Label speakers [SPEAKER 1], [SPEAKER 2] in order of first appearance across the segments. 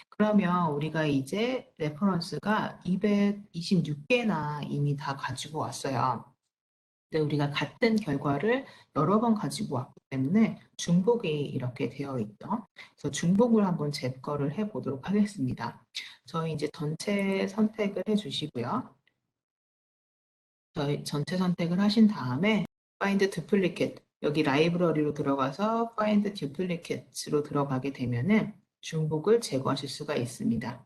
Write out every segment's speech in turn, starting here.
[SPEAKER 1] 그러면 우리가 이제 레퍼런스가 226개나 이미 다 가지고 왔어요. 근데 우리가 같은 결과를 여러 번 가지고 왔기 때문에 중복이 이렇게 되어 있죠. 그래서 중복을 한번 제거를 해 보도록 하겠습니다. 저희 이제 전체 선택을 해 주시고요. 저희 전체 선택을 하신 다음에 Find Duplicate, 여기 라이브러리로 들어가서 Find Duplicate로 들어가게 되면은 중복을 제거하실 수가 있습니다.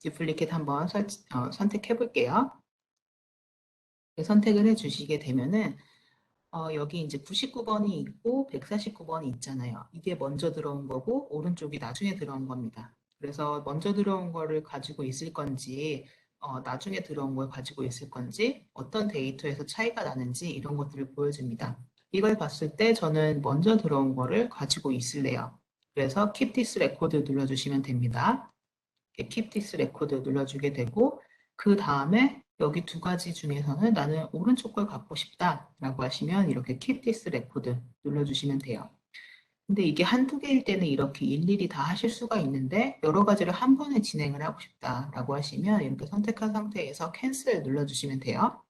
[SPEAKER 1] Duplicate 한번 선택해 볼게요. 선택을 해 주시게 되면은 여기 이제 99번이 있고 149번이 있잖아요. 이게 먼저 들어온 거고 오른쪽이 나중에 들어온 겁니다. 그래서 먼저 들어온 거를 가지고 있을 건지 나중에 들어온 걸 가지고 있을 건지 어떤 데이터에서 차이가 나는지 이런 것들을 보여줍니다. 이걸 봤을 때 저는 먼저 들어온 거를 가지고 있을래요. 그래서 Keep this record 눌러주시면 됩니다. Keep this record 눌러주게 되고 그 다음에 여기 두 가지 중에서는 나는 오른쪽 걸 갖고 싶다 라고 하시면 이렇게 Keep this record 눌러주시면 돼요. 근데 이게 한두 개일 때는 이렇게 일일이 다 하실 수가 있는데 여러 가지를 한 번에 진행을 하고 싶다라고 하시면 이렇게 선택한 상태에서 캔슬 눌러주시면 돼요.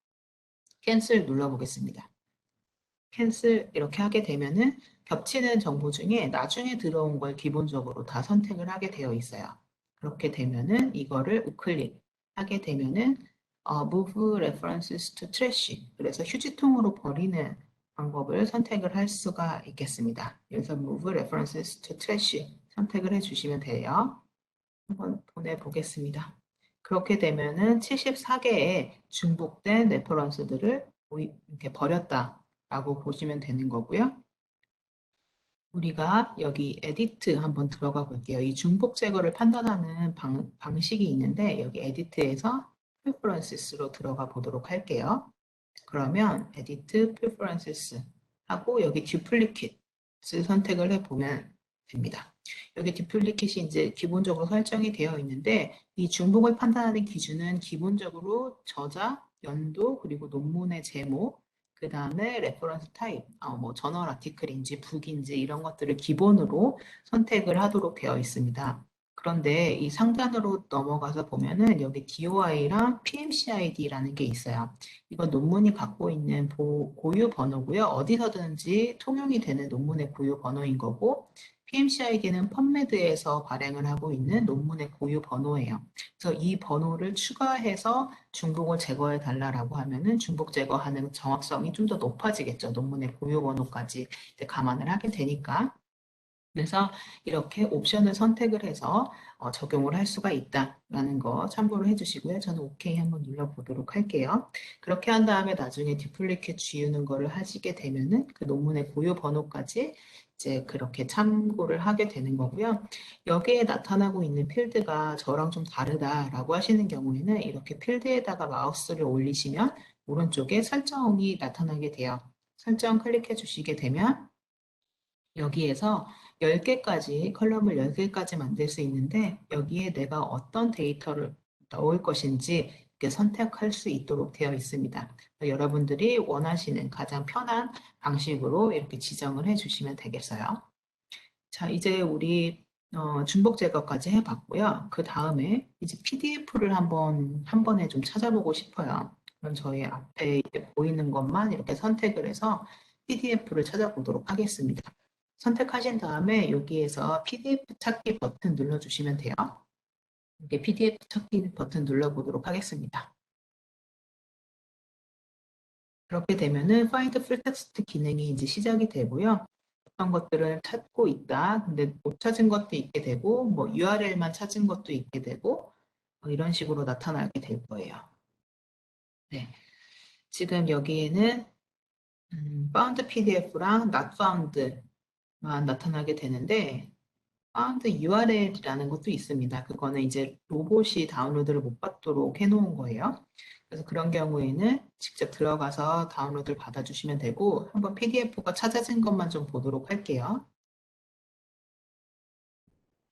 [SPEAKER 1] 캔슬 눌러보겠습니다. 캔슬 이렇게 하게 되면은 겹치는 정보 중에 나중에 들어온 걸 기본적으로 다 선택을 하게 되어 있어요. 그렇게 되면은 이거를 우클릭 하게 되면은 Move References to Trash, 그래서 휴지통으로 버리는 방법을 선택을 할 수가 있겠습니다. 그래서 Move References to Trash 선택을 해주시면 돼요. 한번 보내보겠습니다. 그렇게 되면은 74개의 중복된 레퍼런스들을 이렇게 버렸다라고 보시면 되는 거고요. 우리가 여기 에디트 한번 들어가 볼게요. 이 중복 제거를 판단하는 방식이 있는데 여기 에디트에서 preferences로 들어가 보도록 할게요. 그러면 edit preferences 하고 여기 duplicate를 선택을 해보면 됩니다. 여기 duplicate이 이제 기본적으로 설정이 되어 있는데 이 중복을 판단하는 기준은 기본적으로 저자, 연도, 그리고 논문의 제목, 그 다음에 레퍼런스 타입, 뭐 저널 아티클인지 북인지 이런 것들을 기본으로 선택을 하도록 되어 있습니다. 그런데 이 상단으로 넘어가서 보면은 여기 DOI랑 PMCID라는 게 있어요. 이건 논문이 갖고 있는 고유 번호고요. 어디서든지 통용이 되는 논문의 고유 번호인 거고, PMCID는 펀메드에서 발행을 하고 있는 논문의 고유 번호예요. 그래서 이 번호를 추가해서 중복을 제거해 달라고 하면은 중복 제거하는 정확성이 좀 더 높아지겠죠. 논문의 고유 번호까지 감안을 하게 되니까. 그래서 이렇게 옵션을 선택을 해서 적용을 할 수가 있다라는 거 참고를 해주시고요. 저는 OK 한번 눌러보도록 할게요. 그렇게 한 다음에 나중에 디플리켓 지우는 거를 하시게 되면은 그 논문의 고유 번호까지 이제 그렇게 참고를 하게 되는 거고요. 여기에 나타나고 있는 필드가 저랑 좀 다르다라고 하시는 경우에는 이렇게 필드에다가 마우스를 올리시면 오른쪽에 설정이 나타나게 돼요. 설정 클릭해 주시게 되면 여기에서 10개까지, 컬럼을 10개까지 만들 수 있는데 여기에 내가 어떤 데이터를 넣을 것인지 이렇게 선택할 수 있도록 되어 있습니다. 여러분들이 원하시는 가장 편한 방식으로 이렇게 지정을 해주시면 되겠어요. 자, 이제 우리 중복 제거까지 해봤고요. 그 다음에 이제 PDF를 한 번에 좀 찾아보고 싶어요. 그럼 저희 앞에 보이는 것만 이렇게 선택을 해서 PDF를 찾아보도록 하겠습니다. 선택하신 다음에 여기에서 PDF 찾기 버튼 눌러주시면 돼요. 이렇게 PDF 찾기 버튼 눌러보도록 하겠습니다. 그렇게 되면은 Find Full Text 기능이 이제 시작이 되고요. 어떤 것들을 찾고 있다. 근데 못 찾은 것도 있게 되고, 뭐 URL만 찾은 것도 있게 되고, 이런 식으로 나타나게 될 거예요. 네. 지금 여기에는 Found PDF랑 Not Found만 나타나게 되는데, Found URL이라는 것도 있습니다. 그거는 이제 로봇이 다운로드를 못 받도록 해놓은 거예요. 그래서 그런 경우에는 직접 들어가서 다운로드를 받아주시면 되고, 한번 PDF가 찾아진 것만 좀 보도록 할게요.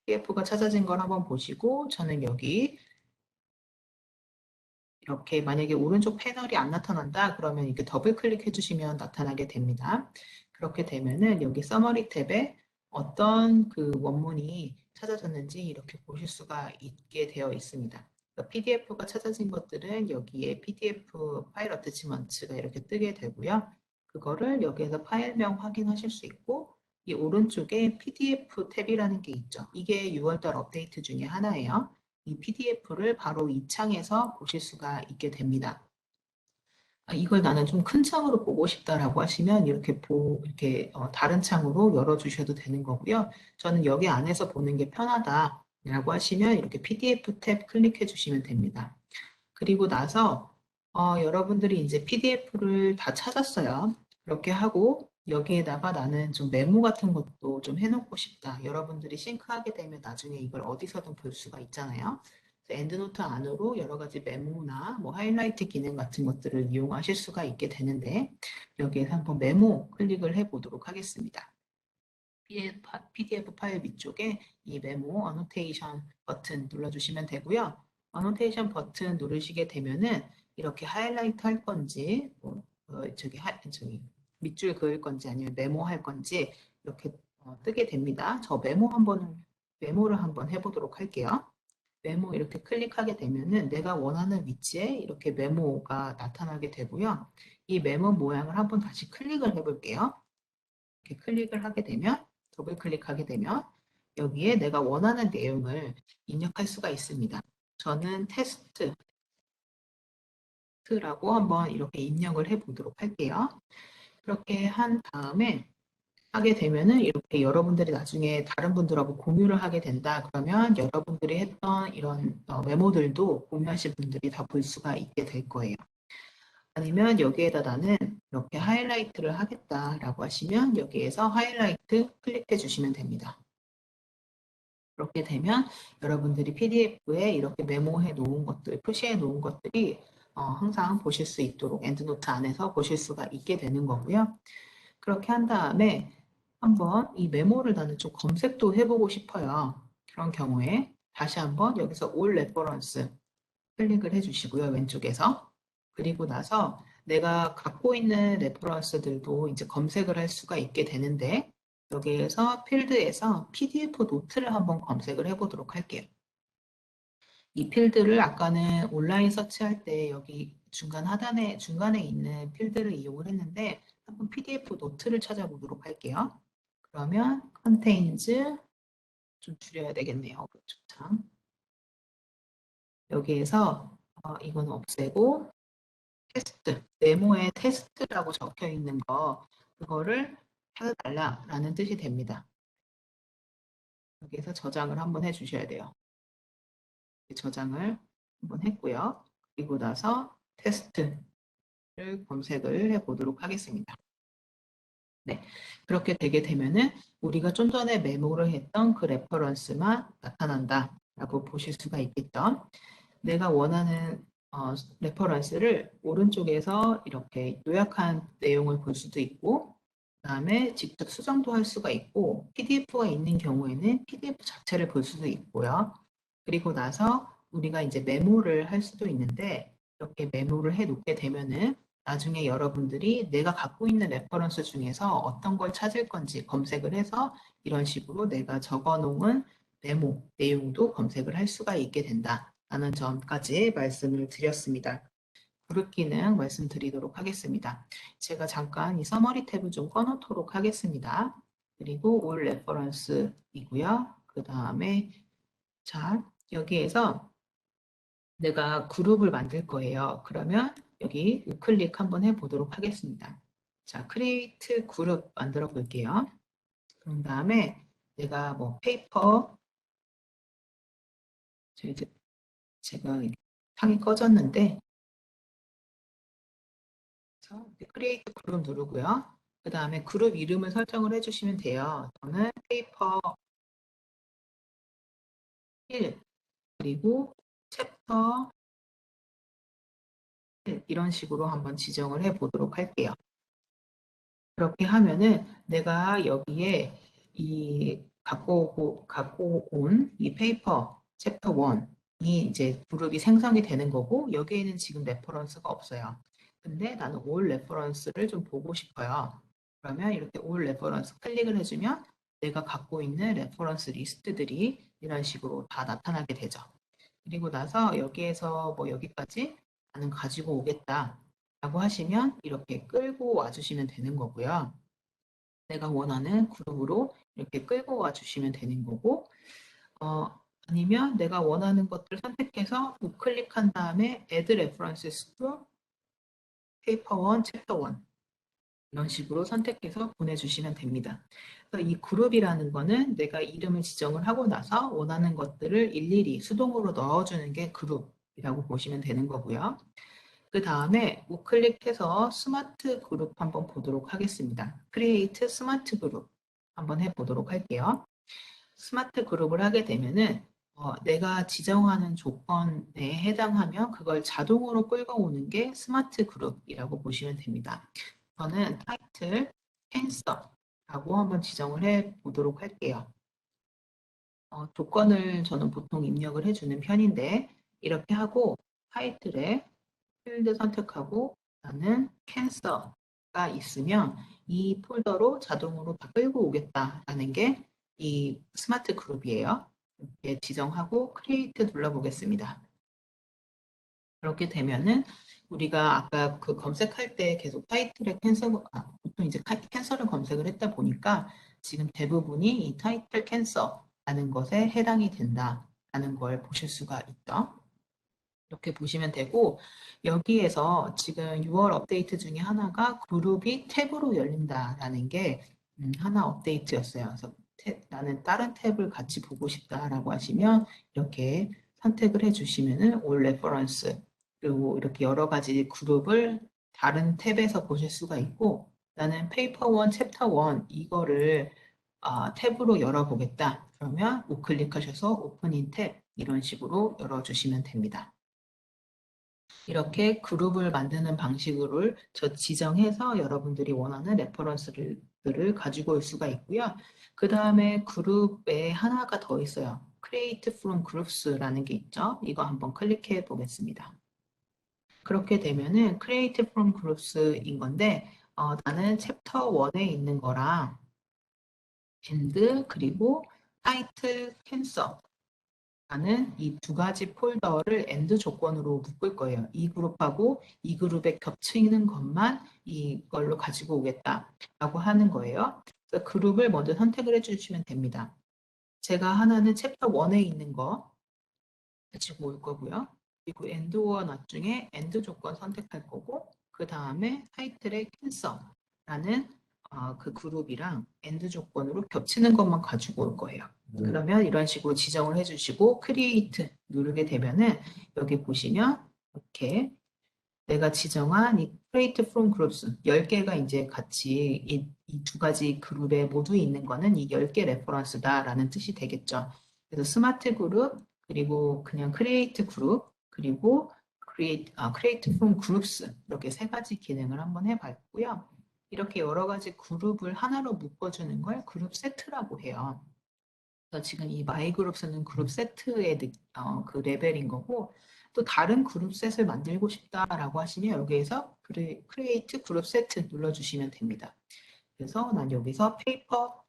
[SPEAKER 1] PDF가 찾아진 걸 한번 보시고, 저는 여기 이렇게 만약에 오른쪽 패널이 안 나타난다 그러면 이렇게 더블 클릭해 주시면 나타나게 됩니다. 그렇게 되면은 여기 서머리 탭에 어떤 그 원문이 찾아졌는지 이렇게 보실 수가 있게 되어 있습니다. PDF가 찾아진 것들은 여기에 PDF 파일 어태치먼트가 이렇게 뜨게 되고요. 그거를 여기에서 파일명 확인하실 수 있고 이 오른쪽에 PDF 탭이라는 게 있죠. 이게 6월달 업데이트 중에 하나예요. 이 PDF를 바로 이 창에서 보실 수가 있게 됩니다. 이걸 나는 좀 큰 창으로 보고 싶다라고 하시면 이렇게 다른 창으로 열어주셔도 되는 거고요. 저는 여기 안에서 보는 게 편하다라고 하시면 이렇게 PDF 탭 클릭해 주시면 됩니다. 그리고 나서 여러분들이 이제 PDF를 다 찾았어요. 그렇게 하고 여기에다가 나는 좀 메모 같은 것도 좀 해놓고 싶다. 여러분들이 싱크하게 되면 나중에 이걸 어디서든 볼 수가 있잖아요. 엔드노트 안으로 여러 가지 메모나 뭐 하이라이트 기능 같은 것들을 이용하실 수가 있게 되는데 여기에서 한번 메모 클릭을 해 보도록 하겠습니다. PDF 파일 위쪽에 이 메모 어노테이션 버튼 눌러주시면 되고요. 어노테이션 버튼 누르시게 되면은 이렇게 하이라이트 할 건지 저기 밑줄 그을 건지 아니면 메모 할 건지 이렇게 뜨게 됩니다. 저 메모를 한번 해보도록 할게요. 메모 이렇게 클릭하게 되면은 내가 원하는 위치에 이렇게 메모가 나타나게 되고요. 이 메모 모양을 한번 다시 클릭을 해볼게요. 이렇게 클릭을 하게 되면 더블 클릭하게 되면 여기에 내가 원하는 내용을 입력할 수가 있습니다. 저는 테스트라고 한번 이렇게 입력을 해 보도록 할게요. 그렇게 한 다음에 하게 되면은 이렇게 여러분들이 나중에 다른 분들하고 공유를 하게 된다 그러면 여러분들이 했던 이런 메모들도 공유하신 분들이 다 볼 수가 있게 될 거예요. 아니면 여기에다 나는 이렇게 하이라이트를 하겠다라고 하시면 여기에서 하이라이트 클릭해 주시면 됩니다. 그렇게 되면 여러분들이 PDF에 이렇게 메모해 놓은 것들, 표시해 놓은 것들이 항상 보실 수 있도록 엔드노트 안에서 보실 수가 있게 되는 거고요. 그렇게 한 다음에 한번 이 메모를 나는 좀 검색도 해보고 싶어요. 그런 경우에 다시 한번 여기서 All Reference 클릭을 해주시고요. 왼쪽에서. 그리고 나서 내가 갖고 있는 레퍼런스들도 이제 검색을 할 수가 있게 되는데 여기에서 필드에서 PDF 노트를 한번 검색을 해보도록 할게요. 이 필드를 아까는 온라인 서치할 때 여기 중간에 있는 필드를 이용을 했는데 한번 PDF 노트를 찾아보도록 할게요. 그러면 컨테인즈 좀 줄여야 되겠네요. 오른쪽 창. 여기에서 이건 없애고 테스트, 네모에 테스트라고 적혀 있는 그거를 찾아달라라는 뜻이 됩니다. 여기에서 저장을 한번 해주셔야 돼요. 저장을 한번 했고요. 그리고 나서 테스트를 검색을 해보도록 하겠습니다. 네, 그렇게 되게 되면은 우리가 좀 전에 메모를 했던 그 레퍼런스만 나타난다라고 보실 수가 있겠죠. 내가 원하는 레퍼런스를 오른쪽에서 이렇게 요약한 내용을 볼 수도 있고 그다음에 직접 수정도 할 수가 있고 PDF가 있는 경우에는 PDF 자체를 볼 수도 있고요. 그리고 나서 우리가 이제 메모를 할 수도 있는데 이렇게 메모를 해 놓게 되면은 나중에 여러분들이 내가 갖고 있는 레퍼런스 중에서 어떤 걸 찾을 건지 검색을 해서 이런 식으로 내가 적어 놓은 메모 내용도 검색을 할 수가 있게 된다라는 점까지 말씀을 드렸습니다. 그룹 기능 말씀드리도록 하겠습니다. 제가 잠깐 이 서머리 탭을 좀 꺼놓도록 하겠습니다. 그리고 올 레퍼런스이고요. 그 다음에 자 여기에서 내가 그룹을 만들 거예요. 그러면 여기 우클릭 한번 해보도록 하겠습니다. 자, 크리에이트 그룹 만들어 볼게요. 그런 다음에 내가 뭐 페이퍼 제가 창이 꺼졌는데 크리에이트 그룹 누르고요. 그 다음에 그룹 이름을 설정을 해주시면 돼요. 저는 페이퍼 1 그리고 챕터 1 이런 식으로 한번 지정을 해 보도록 할게요. 그렇게 하면은 내가 여기에 이 갖고 온 이 페이퍼 챕터 1이 이제 그룹이 생성이 되는 거고 여기에는 지금 레퍼런스가 없어요. 근데 나는 올 레퍼런스를 좀 보고 싶어요. 그러면 이렇게 올 레퍼런스 클릭을 해주면 내가 갖고 있는 레퍼런스 리스트들이 이런 식으로 다 나타나게 되죠. 그리고 나서 여기에서 뭐 여기까지 나는 가지고 오겠다 라고 하시면 이렇게 끌고 와주시면 되는 거고요. 내가 원하는 그룹으로 이렇게 끌고 와주시면 되는 거고, 아니면 내가 원하는 것들 선택해서 우클릭한 다음에 Add References to Paper 1, Chapter 1 이런 식으로 선택해서 보내주시면 됩니다. 그래서 이 그룹이라는 거는 내가 이름을 지정을 하고 나서 원하는 것들을 일일이 수동으로 넣어주는 게 그룹이라고 보시면 되는 거고요. 그 다음에 우클릭해서 스마트 그룹 한번 보도록 하겠습니다. Create 스마트 그룹 한번 해보도록 할게요. 스마트 그룹을 하게 되면은 내가 지정하는 조건에 해당하면 그걸 자동으로 끌고 오는 게 스마트 그룹이라고 보시면 됩니다. 저는 타이틀, 캔서라고 한번 지정을 해 보도록 할게요. 조건을 저는 보통 입력을 해주는 편인데 이렇게 하고 타이틀에 필드 선택하고 나는 캔서가 있으면 이 폴더로 자동으로 다 끌고 오겠다라는 게 이 스마트 그룹이에요. 이렇게 지정하고 크리에이트 눌러보겠습니다. 그렇게 되면은 우리가 아까 그 검색할 때 계속 타이틀에 보통 이제 캔서를 검색을 했다 보니까 지금 대부분이 이 타이틀 캔서라는 것에 해당이 된다라는 걸 보실 수가 있죠. 이렇게 보시면 되고 여기에서 지금 6월 업데이트 중에 하나가 그룹이 탭으로 열린다라는 게 하나 업데이트였어요. 그래서 나는 다른 탭을 같이 보고 싶다라고 하시면 이렇게 선택을 해주시면은 All Reference 그리고 이렇게 여러 가지 그룹을 다른 탭에서 보실 수가 있고 나는 Paper 1, Chapter 1 이거를 탭으로 열어보겠다. 그러면 우클릭하셔서 오픈 탭 이런 식으로 열어주시면 됩니다. 이렇게 그룹을 만드는 방식을 지정해서 여러분들이 원하는 레퍼런스들을 가지고 올 수가 있고요. 그 다음에 그룹에 하나가 더 있어요. Create from Groups라는 게 있죠. 이거 한번 클릭해 보겠습니다. 그렇게 되면은 Create from Groups인 건데 나는 챕터 1에 있는 거랑 and 그리고 타이틀 캔서 나는 이 두 가지 폴더를 AND 조건으로 묶을 거예요. 이 그룹하고 이 그룹에 겹치는 것만 이걸로 가지고 오겠다라고 하는 거예요. 그래서 그룹을 먼저 선택을 해주시면 됩니다. 제가 하나는 챕터 1에 있는 거 가지고 올 거고요. 그리고 AND와 나중에 AND 조건 선택할 거고 그 다음에 타이틀의 캔서라는 그 그룹이랑 AND 조건으로 겹치는 것만 가지고 올 거예요. 그러면 이런 식으로 지정을 해주시고 크리에이트 누르게 되면은 여기 보시면 이렇게 내가 지정한 이 Create from Groups 10개가 이제 같이 이 두 가지 그룹에 모두 있는 거는 이 10개 레퍼런스다라는 뜻이 되겠죠. 그래서 스마트 그룹 그리고 그냥 Create 그룹 그리고 Create from Groups 이렇게 세 가지 기능을 한번 해봤고요. 이렇게 여러 가지 그룹을 하나로 묶어주는 걸 그룹 세트라고 해요. 그래서 지금 이 마이그룹스는 그룹 세트의 그 레벨인 거고 또 다른 그룹 셋을 만들고 싶다라고 하시면 여기에서 크리에이트 그룹 세트 눌러주시면 됩니다. 그래서 난 여기서 페이퍼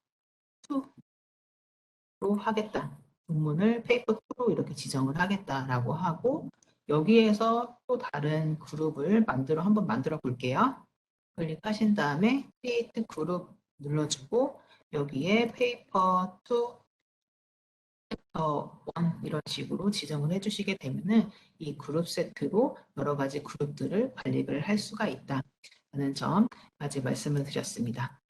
[SPEAKER 1] 2로 하겠다. 본문을 페이퍼 2로 이렇게 지정을 하겠다라고 하고 여기에서 또 다른 그룹을 한번 만들어 볼게요. 클릭하신 다음에 크리에이트 그룹 눌러주고 여기에 페이퍼 2 이런 식으로 지정을 해주시게 되면은 이 그룹 세트로 여러 가지 그룹들을 관리를 할 수가 있다는 점까지 말씀을 드렸습니다.